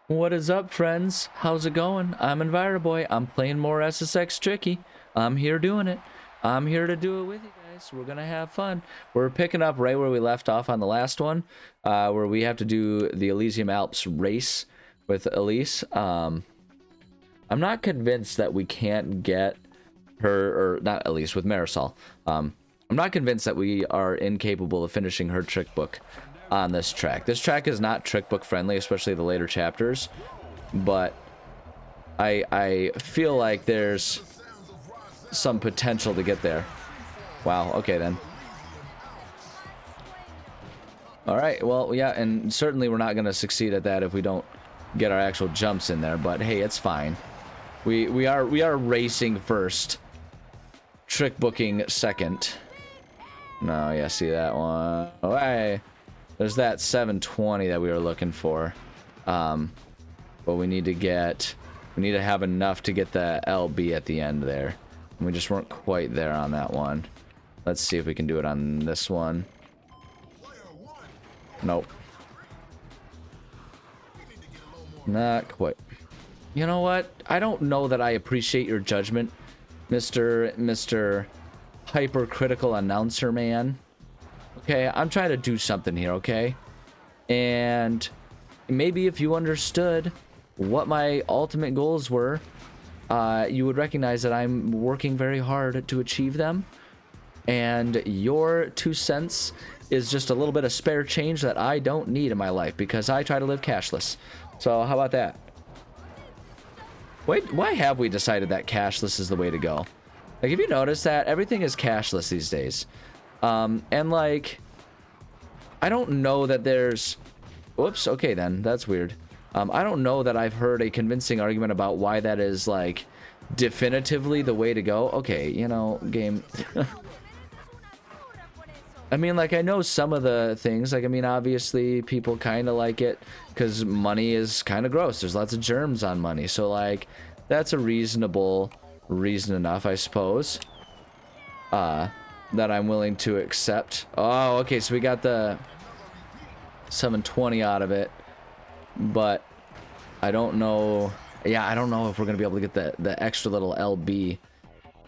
What is up, friends? How's it going? I'm Enviroboy. I'm playing more SSX Tricky. I'm here doing it. I'm here to do it with you guys. We're gonna have fun. We're picking up right where we left off on the last one, where we have to do the Elysium Alps race with Elise. I'm not convinced that we can't get her, or not Elise, with Marisol. I'm not convinced that we are incapable of finishing her trick book on this track. This track is not trick book friendly, especially the later chapters, but I feel like there's some potential to get there. Wow, okay then. All right, well, yeah, and certainly we're not going to succeed at that if we don't get our actual jumps in there, but hey, it's fine. We are racing first, trick booking second. No, yeah, see that one. Oh, hey. There's that 720 that we were looking for. But we need to have enough to get the LB at the end there. And we just weren't quite there on that one. Let's see if we can do it on this one. Nope. Not quite. You know what? I don't know that I appreciate your judgment, Mr. Hypercritical announcer man. Okay, I'm trying to do something here, okay? And maybe if you understood what my ultimate goals were, you would recognize that I'm working very hard to achieve them. And your 2 cents is just a little bit of spare change that I don't need in my life because I try to live cashless. So how about that? Wait, why have we decided that cashless is the way to go? Like, have you noticed that everything is cashless these days? And like, I don't know that there's, whoops, okay then, that's weird. I don't know that I've heard a convincing argument about why that is like definitively the way to go. Okay, you know, game. I mean, like, I know some of the things, like, I mean, obviously people kind of like it because money is kind of gross. There's lots of germs on money. So like, that's a reasonable reason enough, I suppose. That I'm willing to accept. Oh, okay, so we got the 720 out of it, but I don't know. Yeah, I don't know if we're gonna be able to get the extra little LB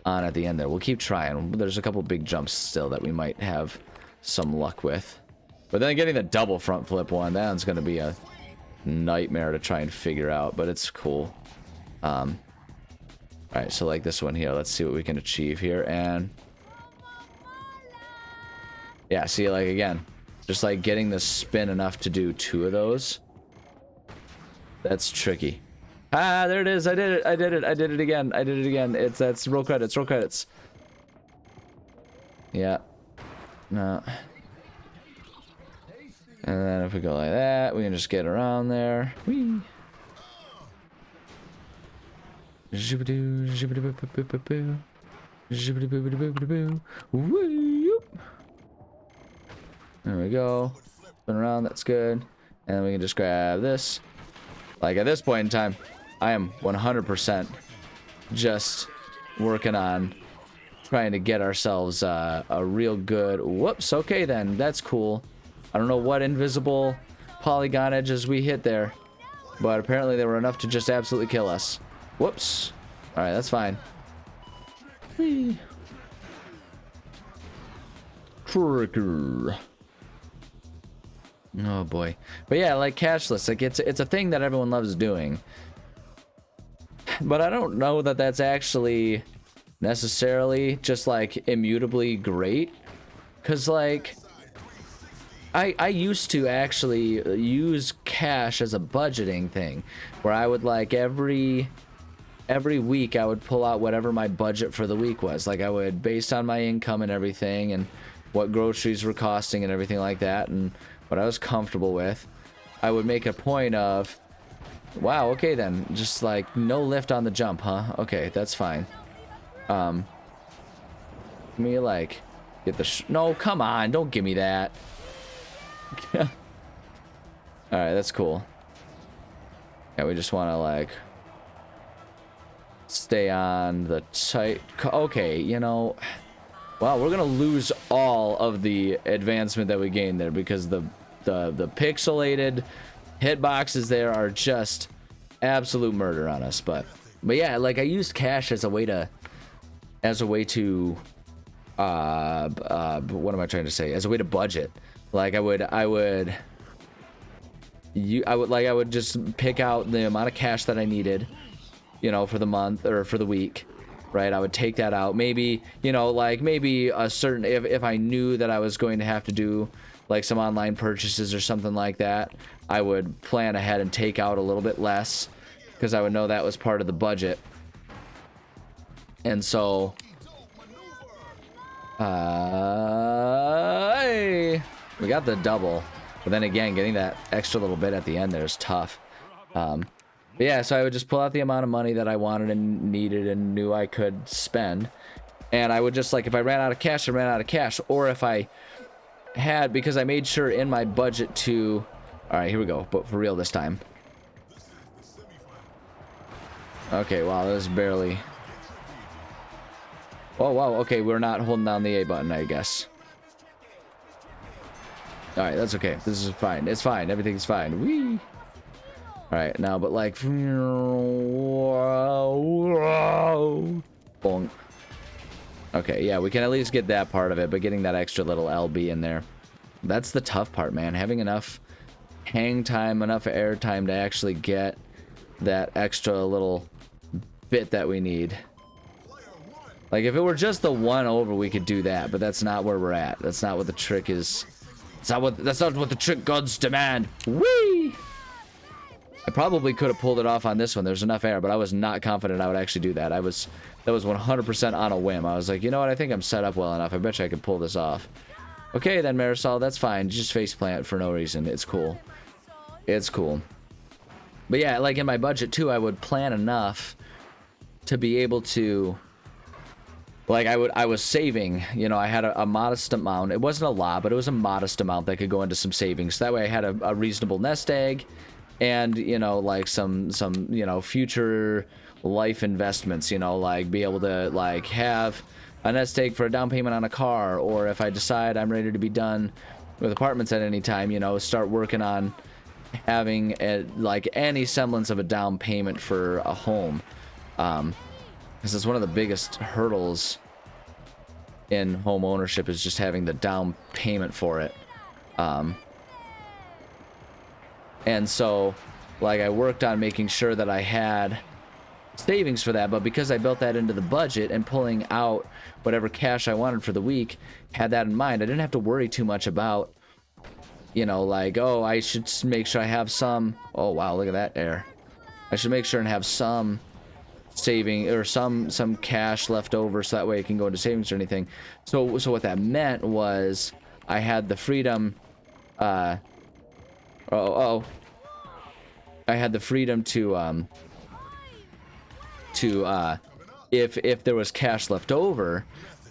on at the end there. We'll keep trying. There's a couple big jumps still that we might have some luck with, but then getting the double front flip one, that one's gonna be a nightmare to try and figure out, but it's cool. All right, so like this one here, let's see what we can achieve here. And yeah, see, like, again, just like getting the spin enough to do 2 of those. That's tricky. Ah, there it is. I did it. I did it. I did it again. I did it again. That's roll credits. Roll credits. Yeah. No. And then if we go like that, we can just get around there. Whee. Jibbidoo, jibbidoo-boo-boo-boo-boo. Jibbidoo-boo-boo-boo-boo. Whoop. There we go. Spin around, that's good. And then we can just grab this. Like, at this point in time, I am 100% just working on trying to get ourselves a real good... Whoops, okay then, that's cool. I don't know what invisible polygon edges we hit there, but apparently they were enough to just absolutely kill us. Whoops. Alright, that's fine. Whee. Trigger. Oh boy. But yeah, like cashless, like it's a thing that everyone loves doing. But I don't know that that's actually necessarily just like immutably great. Cause like I used to actually use cash as a budgeting thing where I would like every week I would pull out whatever my budget for the week was. Like I would, based on my income and everything and what groceries were costing and everything like that and what I was comfortable with, I would make a point of, wow, okay then, just like no lift on the jump, huh? Okay, that's fine. Let me like get the no, come on, don't give me that. All right, that's cool. Yeah, we just want to like stay on the tight. Okay, you know, wow, we're gonna lose all of the advancement that we gained there because the pixelated hitboxes there are just absolute murder on us. But yeah, like I used cash as a way to what am I trying to say? As a way to budget. Like I would just pick out the amount of cash that I needed, you know, for the month or for the week, right? I would take that out. Maybe, you know, like maybe a certain, if I knew that I was going to have to do like some online purchases or something like that, I would plan ahead and take out a little bit less because I would know that was part of the budget. And so, hey, we got the double. But then again, getting that extra little bit at the end there is tough. But yeah, so I would just pull out the amount of money that I wanted and needed and knew I could spend. And I would just, like, if I ran out of cash, I ran out of cash. Or if I had, because I made sure in my budget to... All right, here we go. But for real this time. Okay, wow, that was barely... Oh, wow, okay, we're not holding down the A button, I guess. Alright, that's okay. This is fine. It's fine. Everything's fine. Whee! Alright, now, but like... Bonk. Okay, yeah, we can at least get that part of it, but getting that extra little LB in there. That's the tough part, man. Having enough hang time, enough air time to actually get that extra little bit that we need. Like, if it were just the one over, we could do that, but that's not where we're at. That's not what the trick is. That's not what the trick gods demand. Whee! I probably could have pulled it off on this one. There's enough air, but I was not confident I would actually do that. That was 100% on a whim. I was like, you know what? I think I'm set up well enough. I bet you I could pull this off. Okay, then, Marisol, that's fine. Just faceplant for no reason. It's cool. It's cool. But yeah, like in my budget, too, I would plan enough to be able to... Like, I was saving, you know, I had a modest amount. It wasn't a lot, but it was a modest amount that could go into some savings. So that way I had a reasonable nest egg and, you know, like some, you know, future life investments, you know, like be able to, like, have a nest egg for a down payment on a car. Or if I decide I'm ready to be done with apartments at any time, you know, start working on having, like, any semblance of a down payment for a home. Because it's one of the biggest hurdles in home ownership is just having the down payment for it. And so, like, I worked on making sure that I had savings for that, but because I built that into the budget and pulling out whatever cash I wanted for the week, had that in mind, I didn't have to worry too much about, you know, like, oh, I should make sure I have some... Oh, wow, look at that air. I should make sure and have some... saving or some cash left over so that way it can go into savings or anything. So what that meant was I had the freedom I had the freedom to if there was cash left over,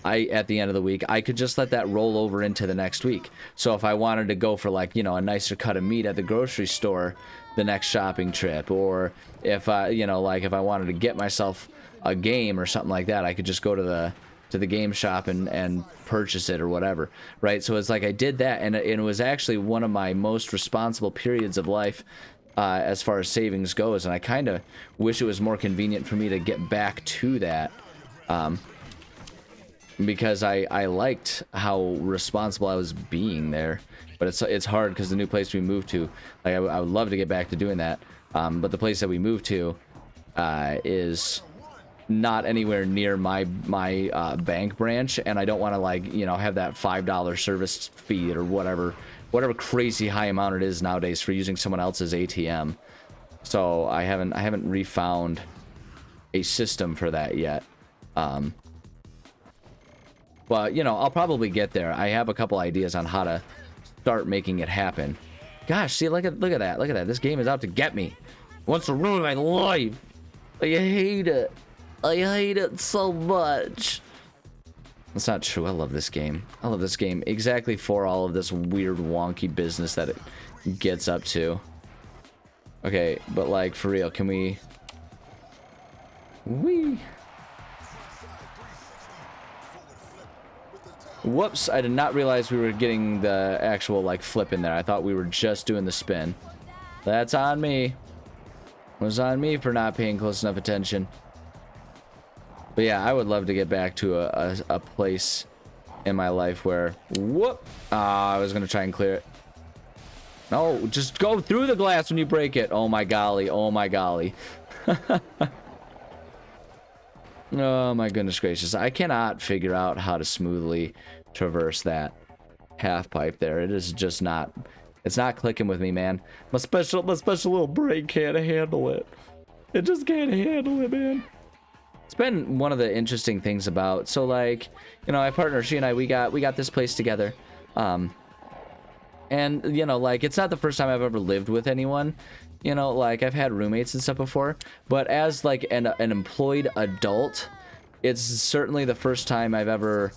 at the end of the week, I could just let that roll over into the next week. So if I wanted to go for, like, you know, a nicer cut of meat at the grocery store the next shopping trip, or if I, you know, like if I wanted to get myself a game or something like that, I could just go to the game shop and purchase it or whatever, right? So it's like I did that, and it was actually one of my most responsible periods of life as far as savings goes, and I kind of wish it was more convenient for me to get back to that. Because I liked how responsible I was being there, but it's hard because the new place we moved to, like, I would love to get back to doing that, but the place that we moved to is not anywhere near my bank branch, and I don't want to, like, you know, have that $5 service fee or whatever crazy high amount it is nowadays for using someone else's ATM. So I haven't refound a system for that yet. But, you know, I'll probably get there. I have a couple ideas on how to start making it happen. Gosh, see, look at that. Look at that. This game is out to get me. It wants to ruin my life. I hate it. I hate it so much. That's not true. I love this game. I love this game exactly for all of this weird, wonky business that it gets up to. Okay, but, like, for real, can we... Whee! Whoops, I did not realize we were getting the actual, like, flip in there. I thought we were just doing the spin. That's on me. It was on me for not paying close enough attention. But yeah, I would love to get back to a place in my life where... Whoop! I was going to try and clear it. No, just go through the glass when you break it. Oh my golly. Oh my golly. Oh my goodness gracious. I cannot figure out how to smoothly traverse that half pipe there. It is just not... It's not clicking with me, man. My special little brain can't handle it. It just can't handle it, man. It's been one of the interesting things about... So, like, you know, my partner, she and I, we got this place together. And, you know, like, it's not the first time I've ever lived with anyone. You know, like, I've had roommates and stuff before. But as, like, an employed adult, it's certainly the first time I've ever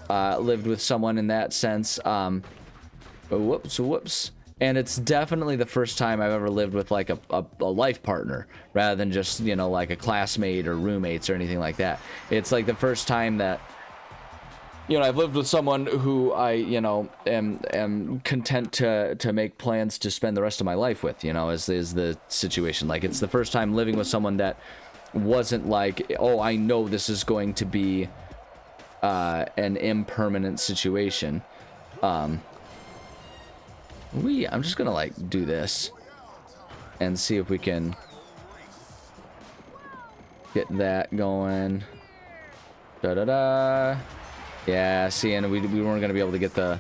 lived with someone in that sense. Whoops. And it's definitely the first time I've ever lived with, like, a life partner, rather than just, you know, like a classmate or roommates or anything like that. It's, like, the first time that, you know, I've lived with someone who I, you know, am content to make plans to spend the rest of my life with, you know, is the situation. Like, it's the first time living with someone that wasn't like, oh, I know this is going to be an impermanent situation. I'm just gonna, like, do this and see if we can get that going. Da-da-da. Yeah, see, and we weren't gonna be able to get the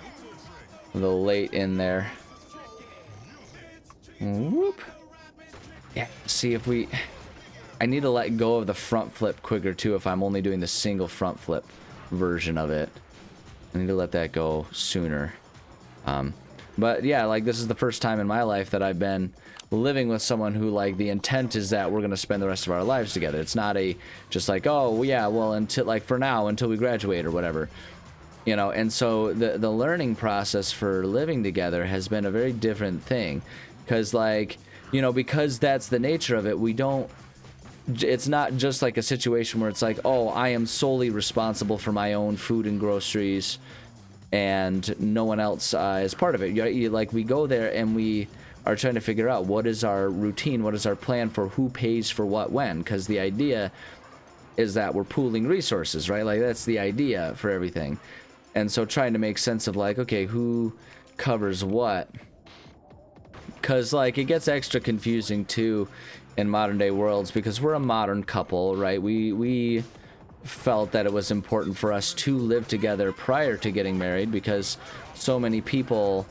late in there. Whoop. Yeah, see if we... I need to let go of the front flip quicker, too, if I'm only doing the single front flip version of it. I need to let that go sooner. But yeah, like, this is the first time in my life that I've been living with someone who, like, the intent is that we're going to spend the rest of our lives together. It's not just like, oh, yeah, well, until, like, for now, until we graduate or whatever. You know, and so the learning process for living together has been a very different thing. Because, like, you know, because that's the nature of it, we don't... It's not just like a situation where it's like, oh, I am solely responsible for my own food and groceries, and no one else is part of it. Like, we go there and we are trying to figure out what is our routine, what is our plan for who pays for what when, because the idea is that we're pooling resources, right? Like, that's the idea for everything. And so trying to make sense of, like, okay, who covers what, because, like, it gets extra confusing too in modern day worlds, because we're a modern couple, right? We felt that it was important for us to live together prior to getting married, because so many people,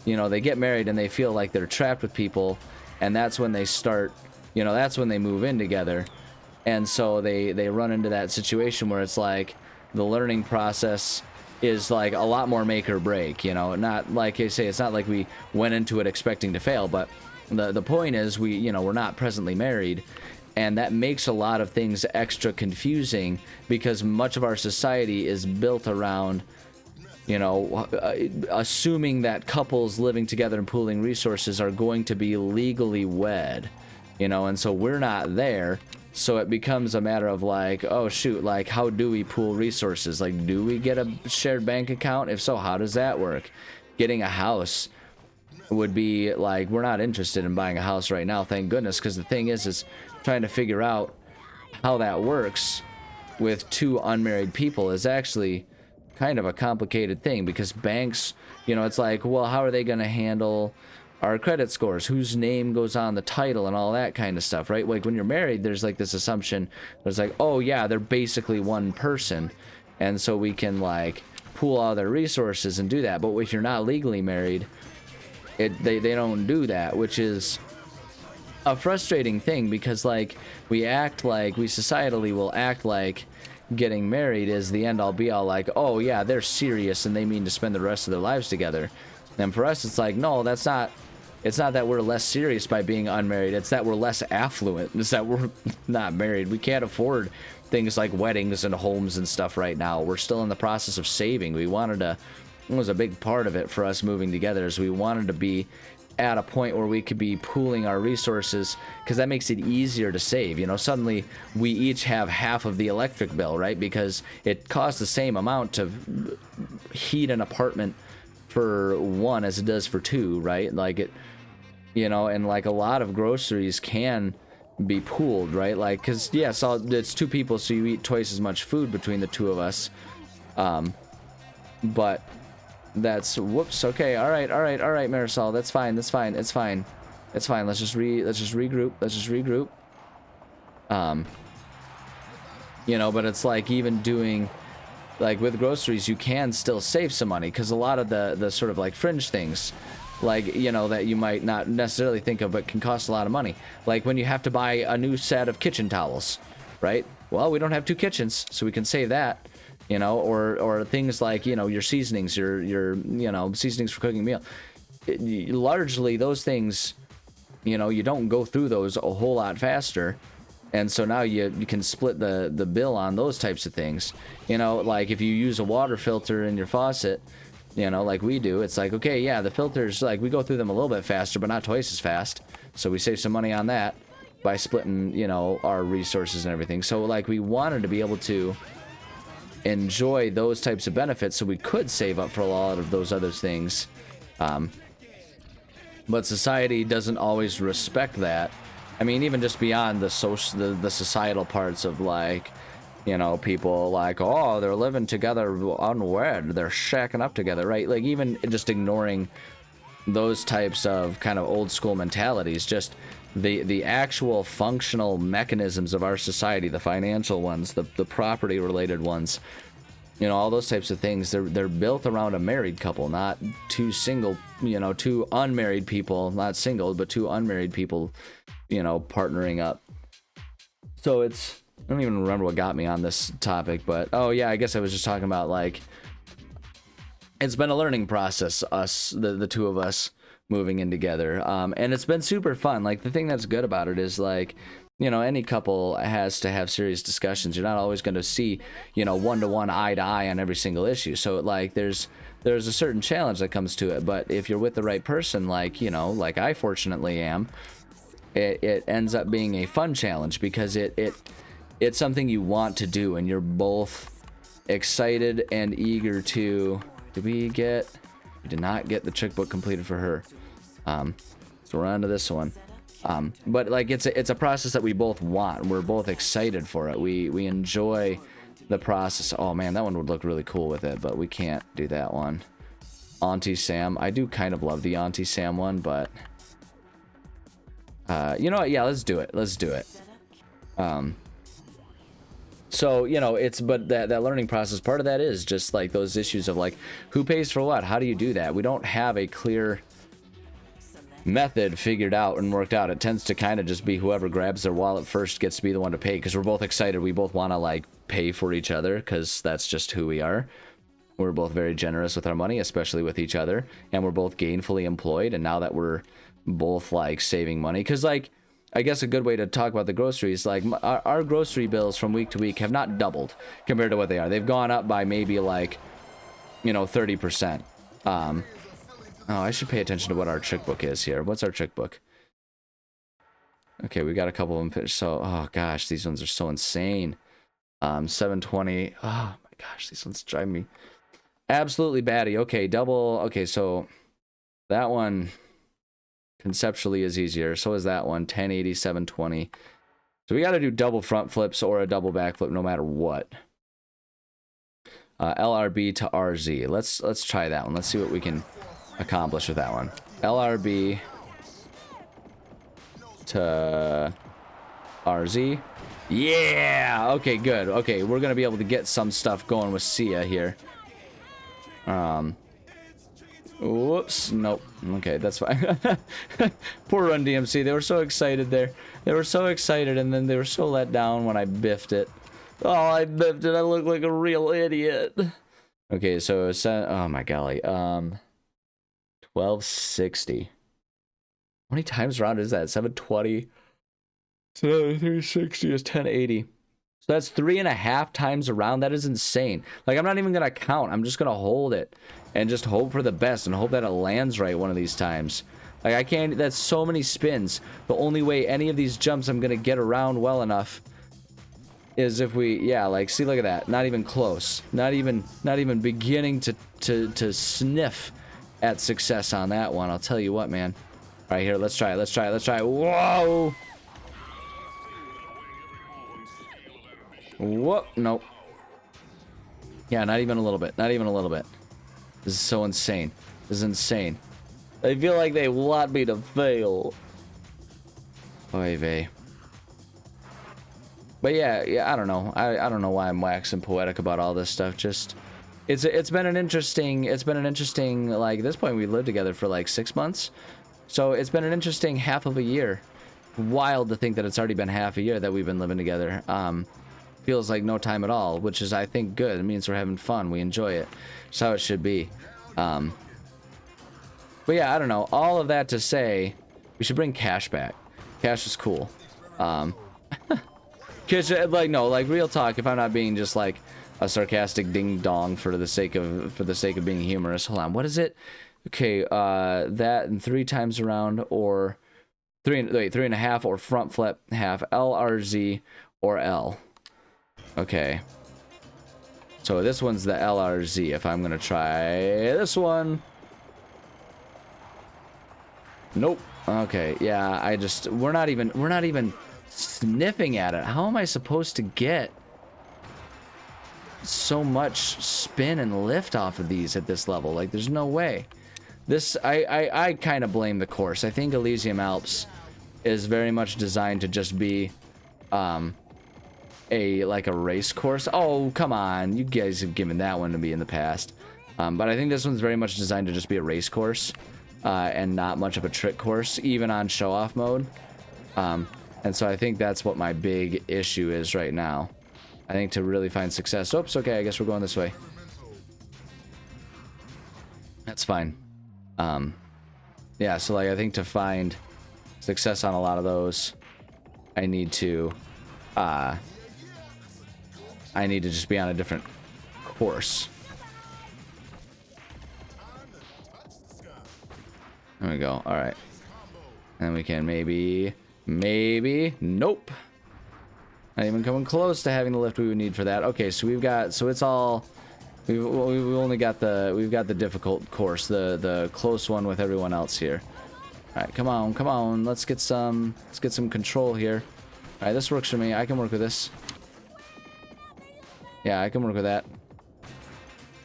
you know, they get married and they feel like they're trapped with people, and that's when they start, you know, that's when they move in together. And so they run into that situation where it's like the learning process is like a lot more make or break, you know. Not like I say, it's not like we went into it expecting to fail, but the point is, we're not presently married. And that makes a lot of things extra confusing, because much of our society is built around, you know, assuming that couples living together and pooling resources are going to be legally wed, you know, and so we're not there. So it becomes a matter of, like, oh shoot, like, how do we pool resources? Like, do we get a shared bank account? If so, how does that work? Getting a house would be like, we're not interested in buying a house right now, thank goodness, because the thing is trying to figure out how that works with two unmarried people is actually kind of a complicated thing, because banks, you know, it's like, well, how are they going to handle our credit scores, whose name goes on the title, and all that kind of stuff, right? Like, when you're married, there's like this assumption there's like, oh yeah, they're basically one person, and so we can, like, pool all their resources and do that. But if you're not legally married, they don't do that, which is a frustrating thing, because, like, we societally will act like getting married is the end all be all, like, oh yeah, they're serious and they mean to spend the rest of their lives together. And for us, it's like, no, it's not that we're less serious by being unmarried, it's that we're less affluent, it's that we're not married. We can't afford things like weddings and homes and stuff right now. We're still in the process of saving. It was a big part of it for us moving together, is we wanted to be at a point where we could be pooling our resources, because that makes it easier to save. You know, suddenly we each have half of the electric bill, right? Because it costs the same amount to heat an apartment for one as it does for two, right? Like, it, you know, and like a lot of groceries can be pooled, right? Like, because yeah, so it's two people, so you eat twice as much food between the two of us. But that's, whoops, okay, all right, Marisol, that's fine, it's fine. Let's just regroup. You know, but it's like, even doing, like with groceries, you can still save some money, because a lot of the sort of like fringe things, like, you know, that you might not necessarily think of but can cost a lot of money, like when you have to buy a new set of kitchen towels, right? Well, we don't have two kitchens, so we can save that, you know. Or things like, you know, your seasonings, your you know, seasonings for cooking a meal. Largely those things, you know, you don't go through those a whole lot faster, and so now you can split the bill on those types of things. You know, like if you use a water filter in your faucet, you know, like we do, it's like, okay, yeah, the filters, like we go through them a little bit faster, but not twice as fast. So we save some money on that by splitting, you know, our resources and everything. So like we wanted to be able to enjoy those types of benefits, so we could save up for a lot of those other things. But society doesn't always respect that. I mean, even just beyond the societal parts of, like, you know, people like, oh, they're living together unwed, they're shacking up together, right? Like, even just ignoring those types of kind of old school mentalities, just the actual functional mechanisms of our society, the financial ones, the property related ones, you know, all those types of things, they're built around a married couple, not two single, you know, two unmarried people, not single, but two unmarried people, you know, partnering up. So it's, I don't even remember what got me on this topic, but oh yeah, I guess I was just talking about, like, it's been a learning process, us, the two of us moving in together, and it's been super fun. Like, the thing that's good about it is, like, you know, any couple has to have serious discussions. You're not always going to see, you know, one-to-one, eye-to-eye on every single issue. So, like, there's a certain challenge that comes to it. But if you're with the right person, like, you know, like I fortunately am, it ends up being a fun challenge, because it's something you want to do, and you're both excited and eager to. We did not get the trick book completed for her. So we're on to this one. But like, it's a process that we both want. We're both excited for it. We enjoy the process. Oh man, that one would look really cool with it, but we can't do that one. Auntie Sam. I do kind of love the Auntie Sam one, but you know what? Yeah, let's do it. So, you know, but that learning process, part of that is just like those issues of, like, who pays for what? How do you do that? We don't have a clear method figured out and worked out. It tends to kind of just be whoever grabs their wallet first gets to be the one to pay, because we're both excited. We both want to, like, pay for each other, because that's just who we are. We're both very generous with our money, especially with each other, and we're both gainfully employed. And now that we're both, like, saving money, because, like, I guess a good way to talk about the groceries, like, our grocery bills from week to week have not doubled compared to what they are. They've gone up by maybe, like, you know, 30%. Oh, I should pay attention to what our trick book is here. What's our trick book? Okay, we got a couple of them. So, oh gosh, these ones are so insane. 720. Oh my gosh, these ones drive me absolutely batty. Okay, double. Okay, so that one conceptually is easier. So is that one. 1080, 720. So we got to do double front flips or a double back flip no matter what. LRB to RZ. Let's try that one. Let's see what we can accomplish with that one. LRB to RZ. Yeah. Okay, good. Okay, we're gonna be able to get some stuff going with Sia here. Whoops. Nope. Okay, that's fine. Poor Run DMC. They were so excited there. They were so excited, and then they were so let down when I biffed it. Oh, I biffed it. I look like a real idiot. Okay, so oh my golly. 1260. How many times around is that? 720. So 360 is 1080. So that's 3.5 times around. That is insane. Like, I'm not even gonna count. I'm just gonna hold it and just hope for the best and hope that it lands right one of these times. Like, I can't. That's so many spins. The only way any of these jumps I'm gonna get around well enough is if we, yeah, like, see, look at that. Not even close. Not even beginning to sniff at success on that one. I'll tell you what, man. Right here, let's try it, let's try it, let's try it. Whoa! Whoop, nope. Yeah, not even a little bit, not even a little bit. This is so insane. This is insane. I feel like they want me to fail. Oy vey. But yeah, I don't know. I don't know why I'm waxing poetic about all this stuff. Just it's been an interesting like at this point we lived together for like 6 months. So it's been an interesting half of a year. Wild to think that it's already been half a year that we've been living together. Feels like no time at all, which is I think good. It means we're having fun. We enjoy it. That's how it should be. But yeah, I don't know. All of that to say, we should bring Cash back. Cash is cool. Cause like no, like real talk. If I'm not being just like a sarcastic ding dong for the sake of being humorous. Hold on, what is it? Okay, that and 3 times around or 3.5 or front flip half LRZ or L. Okay. So this one's the LRZ. If I'm gonna try this one. Nope. Okay, yeah, we're not even sniffing at it. How am I supposed to get so much spin and lift off of these at this level? Like, there's no way. This, I kind of blame the course. I think Elysium Alps is very much designed to just be, like a race course. Oh, come on. You guys have given that one to me in the past. But I think this one's very much designed to just be a race course. And not much of a trick course, even on show-off mode. And so I think that's what my big issue is right now. I think to really find success... Oops, okay, I guess we're going this way. That's fine. Yeah, so like I think to find success on a lot of those, I need to just be on a different course. There we go. All right. And we can maybe, nope. Not even coming close to having the lift we would need for that. Okay, so we've got, so it's all, we've only got the, we've got the difficult course, the close one with everyone else here. All right, come on. Let's get some control here. All right, this works for me. I can work with this. Yeah, I can work with that.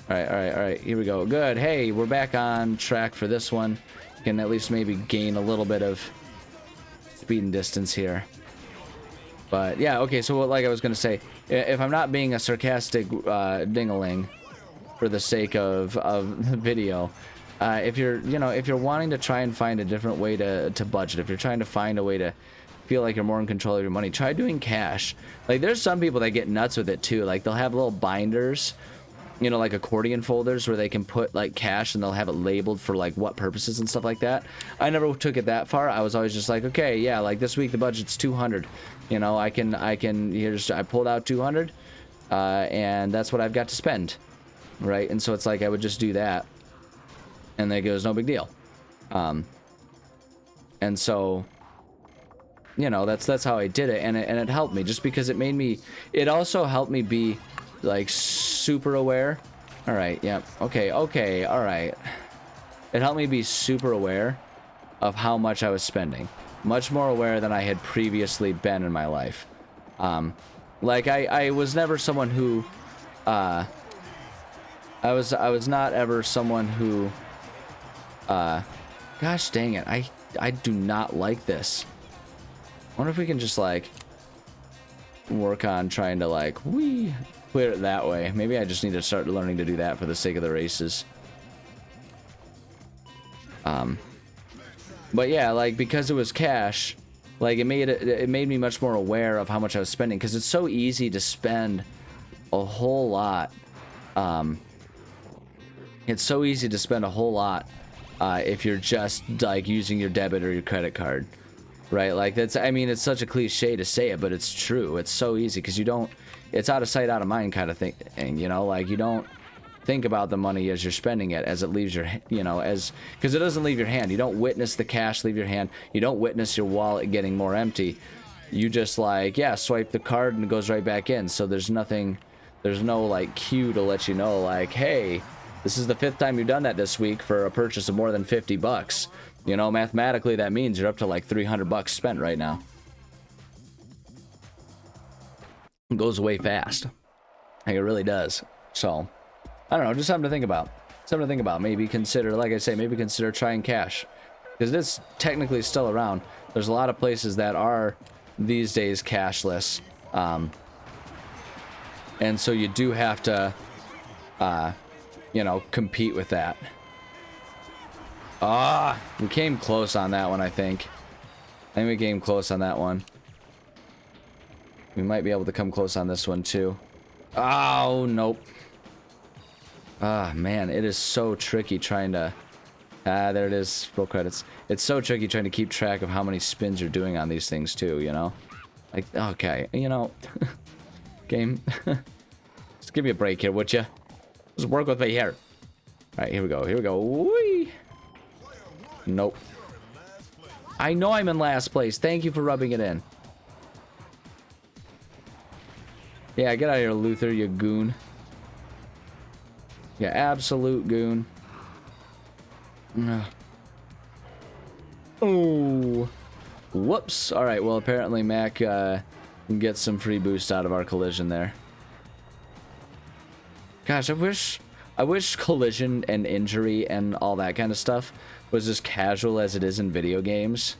All right. Here we go. Good. Hey, we're back on track for this one. Can at least maybe gain a little bit of speed and distance here. But yeah, okay, so like I was gonna say, if I'm not being a sarcastic ding-a-ling for the sake of the video, if you're wanting to try and find a different way to budget, if you're trying to find a way to feel like you're more in control of your money, try doing cash. Like there's some people that get nuts with it too. Like they'll have little binders, you know, like accordion folders where they can put like cash and they'll have it labeled for like what purposes and stuff like that. I never took it that far. I was always just like, okay, yeah, like this week the budget's 200. You know, I pulled out 200 and that's what I've got to spend. Right. And so it's like I would just do that. And then it goes, no big deal. And so, you know, that's how I did it. And it helped me just because it also helped me be like super aware. All right, yep. Okay, all right. It helped me be super aware of how much I was spending. Much more aware than I had previously been in my life. Like I was never someone who I was not ever someone who gosh dang it. I do not like this. I wonder if we can just like work on trying to like clear it that way. Maybe I just need to start learning to do that for the sake of the races. But yeah, like because it was cash, like it made me much more aware of how much I was spending because it's so easy to spend a whole lot. It's so easy to spend a whole lot if you're just like using your debit or your credit card. Right? Like that's, I mean, it's such a cliche to say it, but it's true. It's so easy because it's out of sight, out of mind kind of thing. You know, like you don't think about the money as you're spending it, as it leaves your, you know, because it doesn't leave your hand. You don't witness the cash leave your hand. You don't witness your wallet getting more empty. You just like, yeah, swipe the card and it goes right back in. So there's no like cue to let you know like, hey, this is the 5th time you've done that this week for a purchase of more than $50. You know, mathematically, that means you're up to like 300 bucks spent right now. It goes away fast. Like, it really does. So, I don't know, just something to think about. Something to think about. Maybe consider, like I say, maybe consider trying cash. Because it's technically still around. There's a lot of places that are, these days, cashless. And so you do have to, you know, compete with that. We came close on that one, I think. I think we came close on that one. We might be able to come close on this one, too. Oh, nope. Man, it is so tricky trying to... there it is. Roll credits. It's so tricky trying to keep track of how many spins you're doing on these things, too, you know? Like, okay, you know... Game. Just give me a break here, would you? Just work with me here. Alright, here we go. Here we go. Whee! Nope. I know I'm in last place. Thank you for rubbing it in. Yeah, get out of here, Luther, you goon. Yeah, absolute goon. Oh. Whoops. Alright, well, apparently Mac gets some free boost out of our collision there. Gosh, I wish collision and injury and all that kind of stuff was as casual as it is in video games.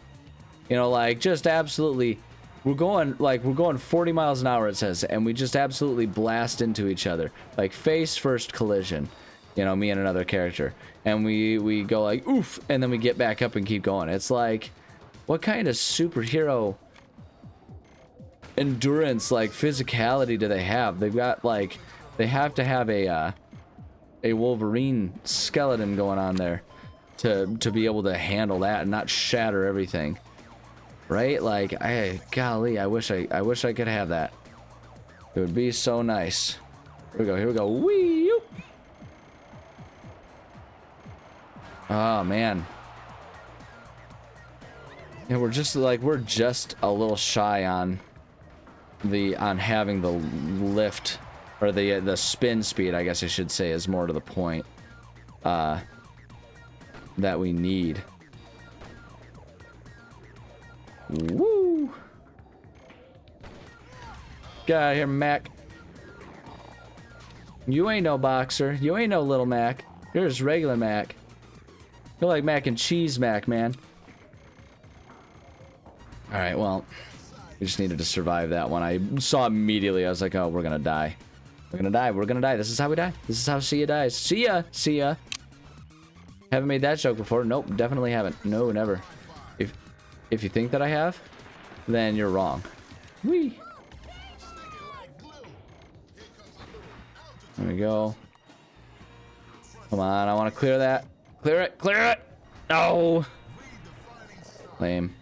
You know, like, just absolutely... We're going 40 miles an hour, it says, and we just absolutely blast into each other. Like, face first collision. You know, me and another character. And we go like, oof, and then we get back up and keep going. It's like, what kind of superhero endurance, like, physicality do they have? They've got, like, they have to have a Wolverine skeleton going on there to be able to handle that and not shatter everything. Right? Like, golly, I wish I could have that. It would be so nice. Here we go, here we go. Whee! Oh, man. And we're just a little shy on having the lift, or the spin speed, I guess I should say, is more to the point, that we need. Woo! Get out of here, Mac. You ain't no boxer. You ain't no little Mac. You're just regular Mac. You're like mac and cheese Mac, man. Alright, well, we just needed to survive that one. I saw immediately, I was like, oh, we're gonna die. We're gonna die. We're gonna die. This is how we die. This is how Sia dies. See ya! See ya! Haven't made that joke before. Nope, definitely haven't. No, never. If you think that I have, then you're wrong. Whee! There we go. Come on, I want to clear that. Clear it! Clear it! No! Lame.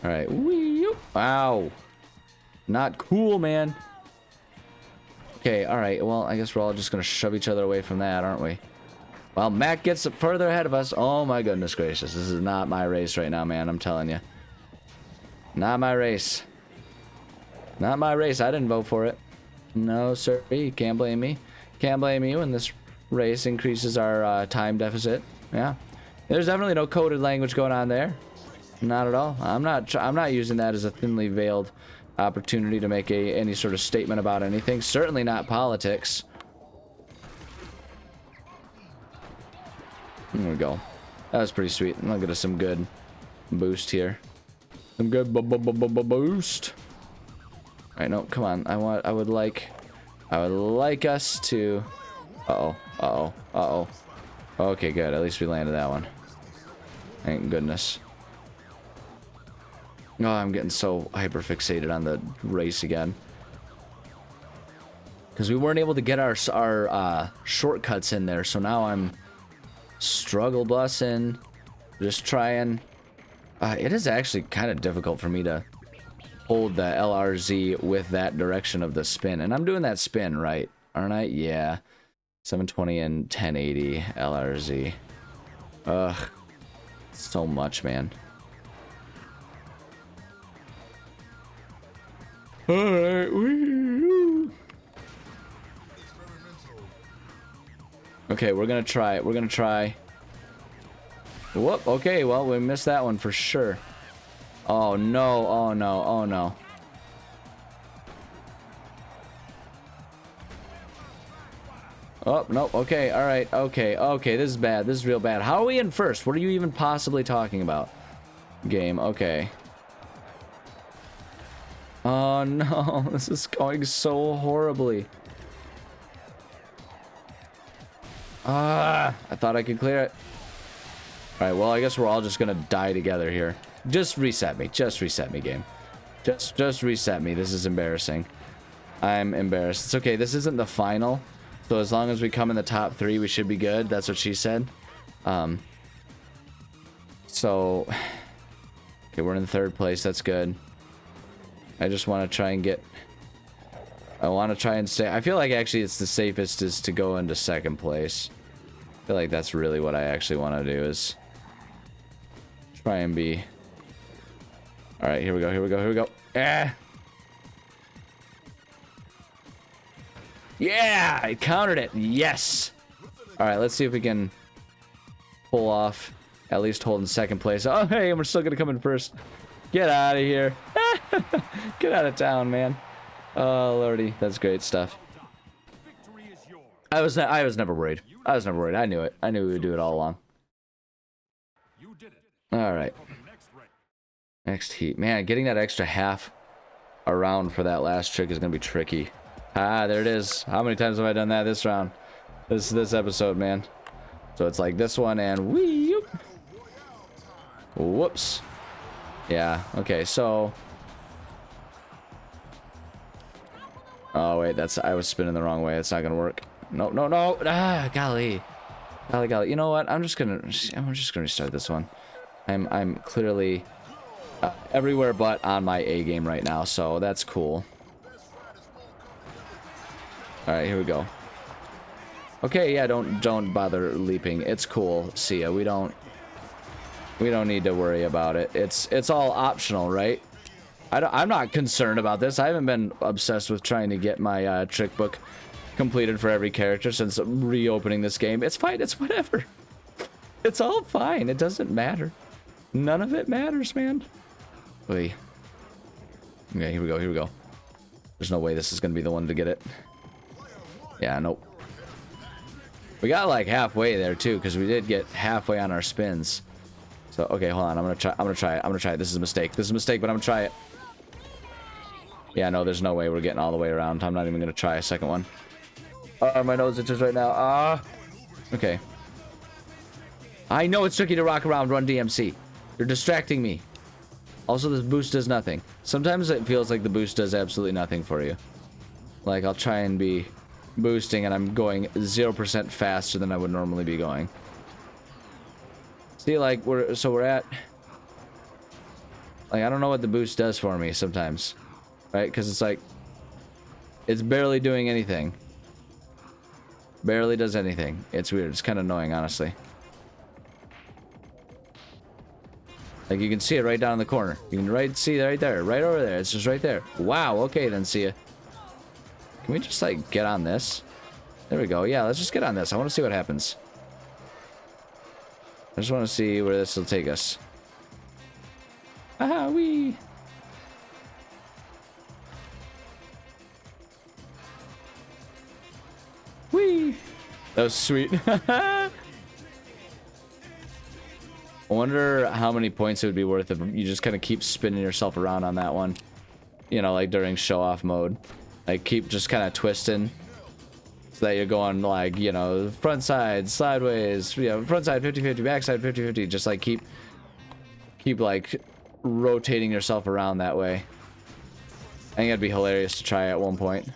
Alright. Whee! Wow. Not cool, man. Okay, alright. Well, I guess we're all just gonna shove each other away from that, aren't we? Well, Mac gets further ahead of us. Oh my goodness gracious. This is not my race right now, man. I'm telling you. Not my race. Not my race. I didn't vote for it. No, sir. You can't blame me. Can't blame you when this race increases our time deficit. Yeah. There's definitely no coded language going on there. Not at all. I'm not using that as a thinly veiled opportunity to make any sort of statement about anything. Certainly not politics. There we go. That was pretty sweet. I'll get us some good boost here. Some good boost. Alright, no, come on. I would like us to... Uh-oh. Okay, good. At least we landed that one. Thank goodness. Oh, I'm getting so hyper fixated on the race again. Because we weren't able to get our shortcuts in there, so now I'm struggle bussing, just trying. It is actually kind of difficult for me to hold the LRZ with that direction of the spin, and I'm doing that spin right, aren't I? Yeah, 720 and 1080 LRZ. Ugh, so much, man. All right, okay, we're gonna try. Whoop. Okay, well, we missed that one for sure. Oh, no. Oh, no. Oh, no. Oh, no. Okay, all right. Okay, okay. This is bad. This is real bad. How are we in first? What are you even possibly talking about? Game. Okay. Oh, no. This is going so horribly. Ah, I thought I could clear it. All right, well, I guess we're all just gonna die together here. Just reset me. Just reset me, game. Just reset me. This is embarrassing. I'm embarrassed. It's okay. This isn't the final. So as long as we come in the top 3, we should be good. That's what she said. So, okay, we're in 3rd place. That's good. I just want to try and get... I want to try and stay... I feel like actually it's the safest is to go into 2nd place. I feel like that's really what I actually want to do is... try and be... Alright, here we go, here we go, here we go. Ah! Yeah! I countered it! Yes! Alright, let's see if we can pull off at least holding 2nd place. Oh, hey, and we're still gonna come in 1st. Get out of here. Get out of town, man. Oh, lordy. That's great stuff. I was never worried. I was never worried. I knew it. I knew we would do it all along. Alright. Next heat. Man, getting that extra half around for that last trick is going to be tricky. Ah, there it is. How many times have I done that this round? This episode, man. So it's like this one and whee! Whoops. Yeah, okay, so... Oh, wait, I was spinning the wrong way. It's not gonna work. No, no, no! Ah, golly. Golly, golly. You know what? I'm just gonna restart this one. I'm clearly everywhere but on my A game right now, so that's cool. Alright, here we go. Okay, yeah, don't bother leaping. It's cool. See ya. We don't need to worry about it. It's all optional, right? I'm not concerned about this. I haven't been obsessed with trying to get my trick book completed for every character since reopening this game. It's fine. It's whatever. It's all fine. It doesn't matter. None of it matters, man. Wait. Okay, here we go. Here we go. There's no way this is gonna be the one to get it. Yeah, nope. We got like halfway there too, because we did get halfway on our spins. So okay, hold on. I'm gonna try it. This is a mistake. This is a mistake, but I'm gonna try it. Yeah, no, there's no way we're getting all the way around. I'm not even gonna try a second one. My nose itches right now. Okay. I know it's tricky to rock around, run DMC. You're distracting me. Also, this boost does nothing. Sometimes it feels like the boost does absolutely nothing for you. Like, I'll try and be boosting and I'm going 0% faster than I would normally be going. See, like, we're at... Like, I don't know what the boost does for me sometimes. Right? Because it's like... It's barely doing anything. Barely does anything. It's weird. It's kind of annoying, honestly. Like, you can see it right down in the corner. You can see it right there. Right over there. It's just right there. Wow. Okay, then see ya. Can we just, like, get on this? There we go. Yeah, let's just get on this. I want to see what happens. I just want to see where this will take us. Ah, wee. Wee. That was sweet. I wonder how many points it would be worth if you just kind of keep spinning yourself around on that one. You know, like during show-off mode. Like, keep just kind of twisting. So that you're going, like, you know, front side, sideways, you know, front side 50-50, back side 50-50. Just, like, keep, like, rotating yourself around that way. I think it'd be hilarious to try at one point.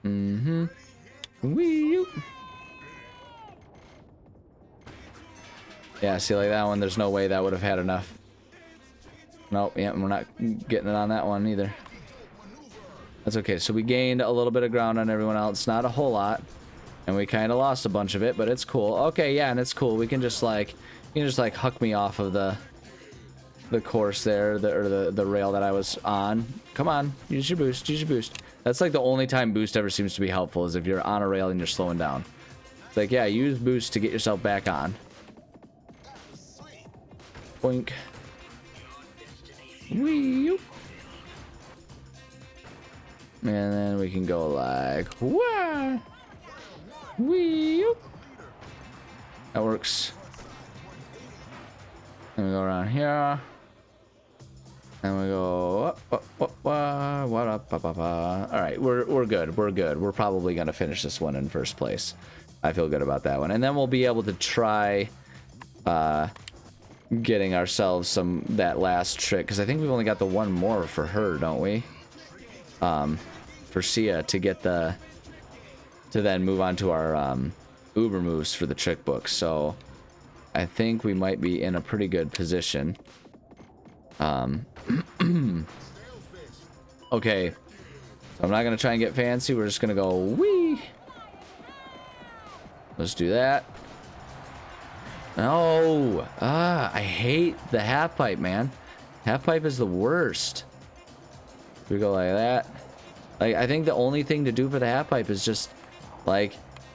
Mm-hmm. Wee. Yeah, see, like that one, there's no way that would have had enough. Nope, yeah, we're not getting it on that one either. That's okay. So we gained a little bit of ground on everyone else. Not a whole lot. And we kind of lost a bunch of it, but it's cool. Okay, yeah, and it's cool. We can just like, you can just like huck me off of the course there, or the rail that I was on. Come on, use your boost, use your boost. That's like the only time boost ever seems to be helpful, is if you're on a rail and you're slowing down. It's like, yeah, use boost to get yourself back on. Boink. Wee. And then we can go like, wah. Wee. That works. And we go around here. And we go, what up, all right, we're good. We're good. We're probably gonna finish this one in first place. I feel good about that one, and then we'll be able to try getting ourselves that last trick, because I think we've only got the one more for her, don't we? For Sia to get to then move on to our Uber moves for the trick book. So I think we might be in a pretty good position. Okay, so I'm not gonna try and get fancy. We're just gonna go wee. Let's do that. No, I hate the half pipe, man. Half pipe is the worst. We go like that. Like, I think the only thing to do for the half pipe is just like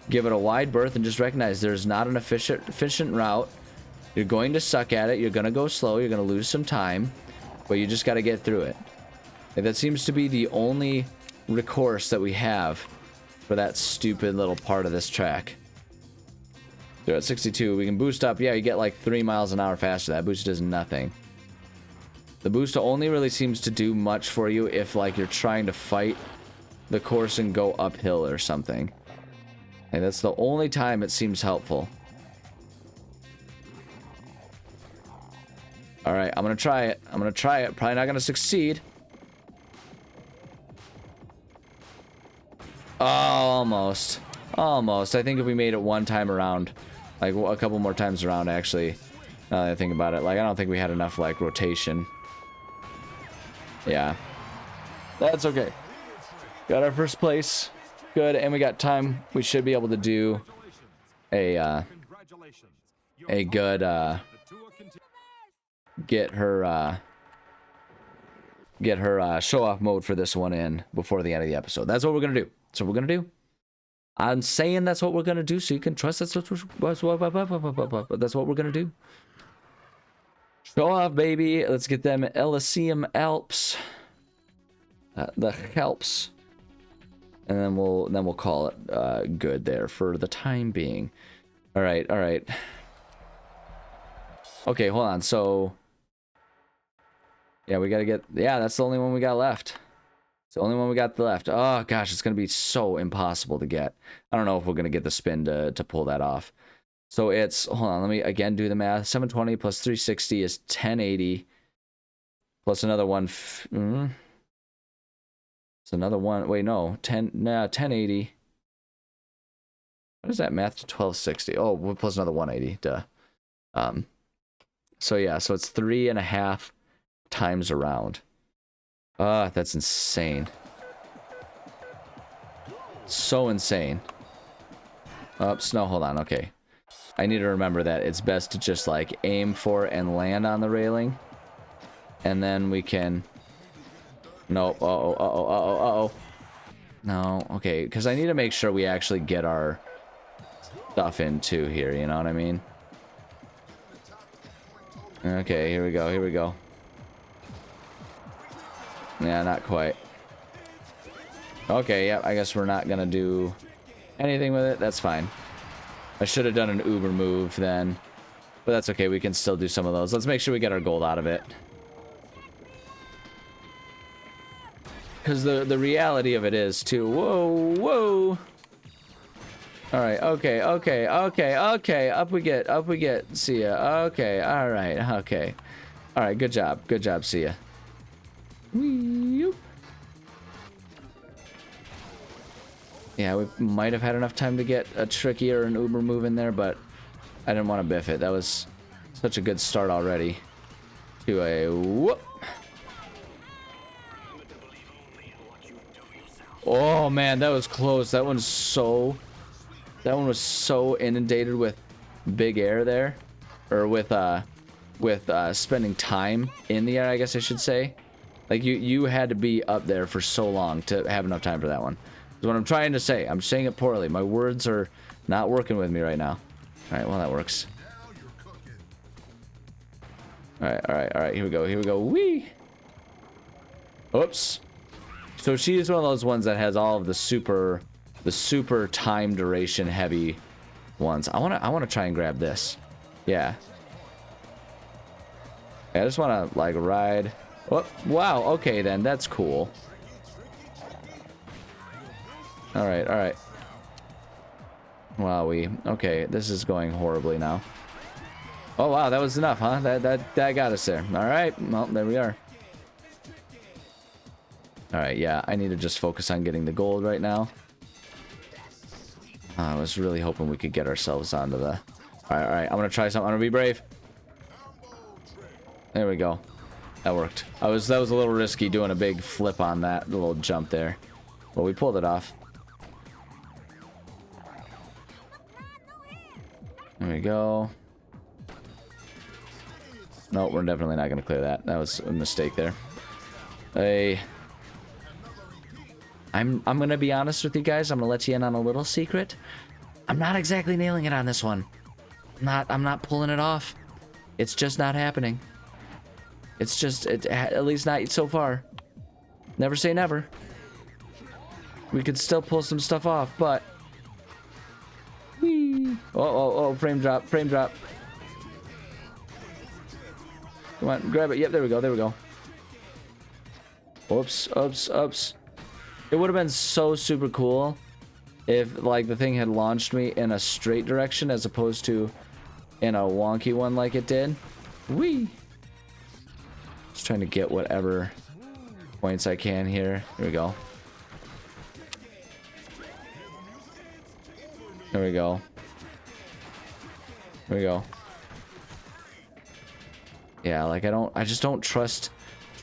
give it a wide berth and just recognize there's not an efficient route. You're going to suck at it. You're gonna go slow. You're gonna lose some time, but you just got to get through it. Like, that seems to be the only recourse that we have for that stupid little part of this track. They're at 62. We can boost up. Yeah, you get like 3 miles an hour faster. That boost does nothing. The boost only really seems to do much for you if like you're trying to fight the course and go uphill or something. And that's the only time it seems helpful. All right, I'm gonna try it. I'm gonna try it. Probably not gonna succeed. Oh, almost. Almost. I think if we made it one time around, like a couple more times around, actually, now that I think about it, like I don't think we had enough like rotation. Yeah, that's okay. Got our first place. Good, and we got time. We should be able to do a good get her show off mode for this one in before the end of the episode. That's what we're gonna do. That's what we're gonna do. I'm saying that's what we're gonna do, so you can trust that's what we're gonna do. Show off, baby. Let's get them Elysium Alps, the helps, and then we'll call it good there for the time being. All right, all right. Okay, hold on. So yeah, we gotta get. Yeah, that's the only one we got left. It's the only one we got left. Oh gosh, it's gonna be so impossible to get. I don't know if we're gonna get the spin to pull that off. So it's, hold on, let me again do the math. 720 plus 360 is 1080 plus another one. It's another one. Wait, no, 1080. What is that math to 1260? Oh, plus another 180. Duh. So yeah, so it's 3.5 times around. That's insane. So insane. Oops, no, hold on. Okay. I need to remember that it's best to just like aim for and land on the railing. And then we can... No, uh-oh. No, okay, because I need to make sure we actually get our stuff in too here, you know what I mean? Okay, here we go, here we go. Yeah, not quite. Okay, yeah, I guess we're not gonna do anything with it. That's fine. I should have done an Uber move then, but that's okay. We can still do some of those. Let's make sure we get our gold out of it. Because the reality of it is too. Whoa. All right, okay. Up we get. See ya. Okay, all right, okay. All right, good job, see ya. Whee-yoop. Yeah, we might have had enough time to get a tricky or an Uber move in there, but I didn't want to biff it. That was such a good start already. To a whoop. Oh man, that was close. That one was so inundated with big air there, or with spending time in the air, I guess I should say. Like, you had to be up there for so long to have enough time for that one. That's what I'm trying to say. I'm saying it poorly. My words are not working with me right now. Alright, well, that works. Alright, here we go, whee! Oops. So she is one of those ones that has all of the super time duration heavy ones. I wanna try and grab this. Yeah. I just wanna, like, ride. Oh, wow, okay then, that's cool. Alright. Wowee. Okay, this is going horribly now. Oh wow, that was enough, huh? That got us there. Alright, well, there we are. Alright, yeah, I need to just focus on getting the gold right now. I was really hoping we could get ourselves onto the... Alright, I'm gonna try something. I'm gonna be brave. There we go. That worked. That was a little risky doing a big flip on that little jump there. But we pulled it off. There we go. No, we're definitely not gonna clear that. That was a mistake there. I'm gonna be honest with you guys. I'm gonna let you in on a little secret. I'm not exactly nailing it on this one. I'm not pulling it off. It's just not happening. It's just, at least not so far. Never say never. We could still pull some stuff off, but... Whee! Oh, frame drop. Come on, grab it. Yep, there we go. Oops. It would have been so super cool if, like, the thing had launched me in a straight direction as opposed to in a wonky one like it did. Whee! Just trying to get whatever points I can here. Here we go. There we go. Yeah, like I just don't trust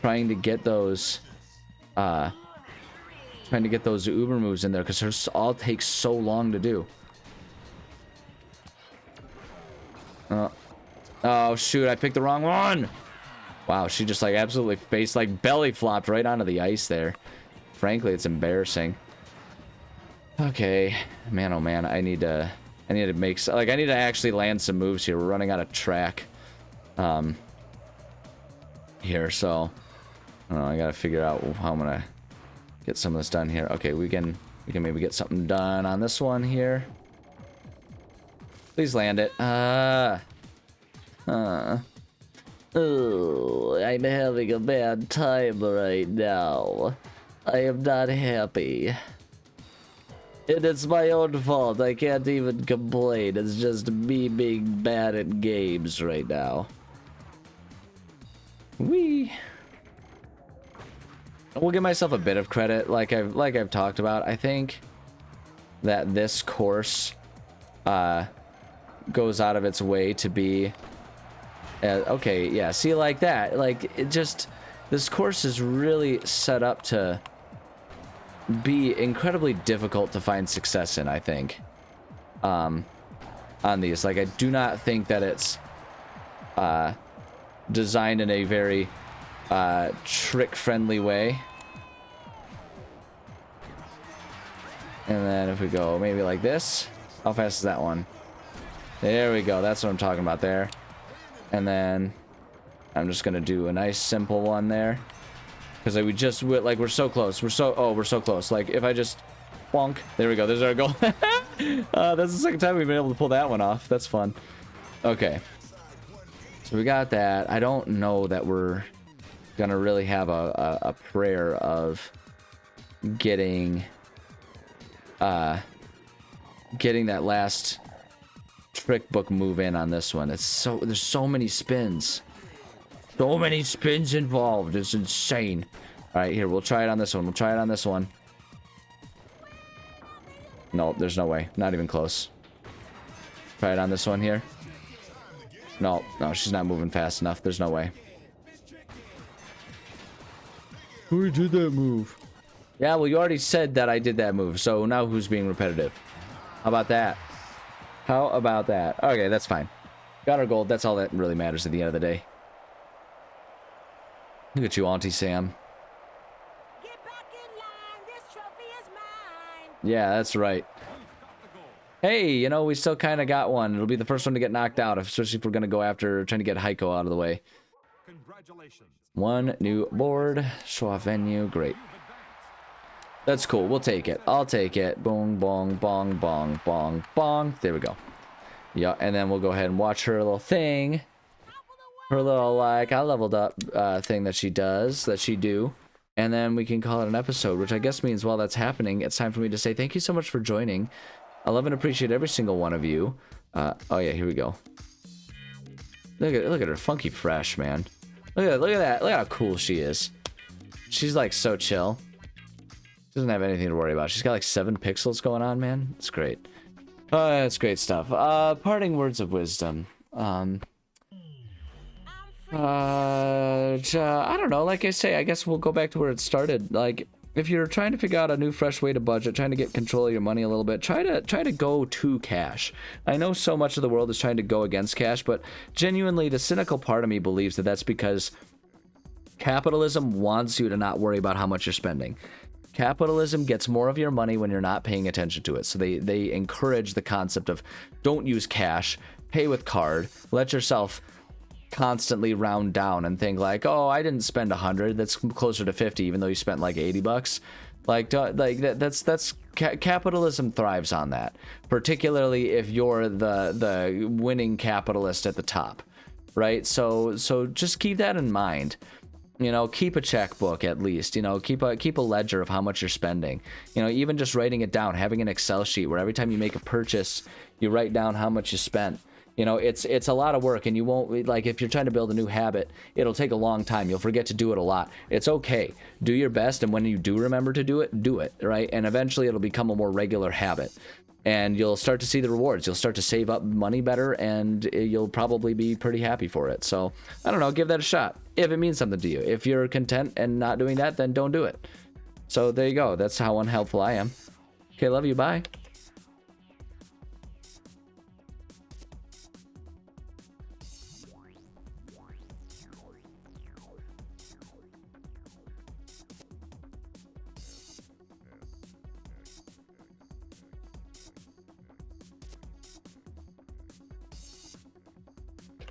trying to get those uber moves in there because they're all take so long to do. Oh shoot, I picked the wrong one. Wow, she just like absolutely belly flopped right onto the ice there. Frankly, it's embarrassing. Okay, man, oh man, I need to make, like, I need to actually land some moves here. We're running out of track here, so I don't know, I gotta figure out how I'm gonna get some of this done here. Okay, we can maybe get something done on this one here. Please land it. Oh, I'm having a bad time right now. I am not happy. And it's my own fault. I can't even complain. It's just me being bad at games right now. Whee! We'll give myself a bit of credit, like I've talked about. I think that this course goes out of its way to be okay, yeah, see, like that, like, it just, this course is really set up to be incredibly difficult to find success in, I think, on these. Like, I do not think that it's designed in a very trick-friendly way. And then if we go maybe like this, how fast is that one? There we go, that's what I'm talking about there. And then I'm just gonna do a nice simple one there, because like we're so close. We're so close. Like, if I just bonk, there we go. There's our goal. That's the second time we've been able to pull that one off. That's fun. Okay, so we got that. I don't know that we're gonna really have a prayer of getting that last trick book move in on this one. There's so many spins. So many spins involved. It's insane. Alright, here, we'll try it on this one. No, there's no way. Not even close. Try it on this one here. No, she's not moving fast enough. There's no way. Who did that move? Yeah, well, you already said that I did that move, so now who's being repetitive? How about that? Okay, that's fine. Got our gold. That's all that really matters at the end of the day. Look at you, Auntie Sam. Yeah, that's right. Hey, you know, we still kind of got one. It'll be the first one to get knocked out, especially if we're going to go after trying to get Heiko out of the way. Congratulations. One new board. Show off venue. Great. That's cool. We'll take it. I'll take it. Bong, bong, bong, bong, bong, bong. There we go. Yeah, and then we'll go ahead and watch her little thing. Her little, like, I leveled up thing that she does, that she do. And then we can call it an episode, which I guess means while that's happening, it's time for me to say thank you so much for joining. I love and appreciate every single one of you. Oh yeah, here we go. Look at her funky fresh, man. Look at that. Look at how cool she is. She's like so chill. She doesn't have anything to worry about. She's got like 7 pixels going on, man. It's great. That's great stuff. Parting words of wisdom. I don't know. Like I say, I guess we'll go back to where it started. Like, if you're trying to figure out a new fresh way to budget, trying to get control of your money a little bit, try to go to cash. I know so much of the world is trying to go against cash, but genuinely the cynical part of me believes that that's because capitalism wants you to not worry about how much you're spending. Capitalism gets more of your money when you're not paying attention to it. So they encourage the concept of don't use cash, pay with card, let yourself constantly round down and think like, oh, I didn't spend 100, that's closer to 50, even though you spent like 80 bucks. That's capitalism thrives on that, particularly if you're the winning capitalist at the top, right? So just keep that in mind. You know, keep a checkbook at least. You know, keep a ledger of how much you're spending. You know, even just writing it down, having an Excel sheet where every time you make a purchase, you write down how much you spent. You know, it's a lot of work, and you won't, like, if you're trying to build a new habit, it'll take a long time. You'll forget to do it a lot. It's okay. Do your best, and when you do remember to do it, right? And eventually it'll become a more regular habit. And you'll start to see the rewards. You'll start to save up money better, and you'll probably be pretty happy for it. So, I don't know, give that a shot. If it means something to you. If you're content and not doing that, then don't do it. So, there you go. That's how unhelpful I am. Okay, love you. Bye.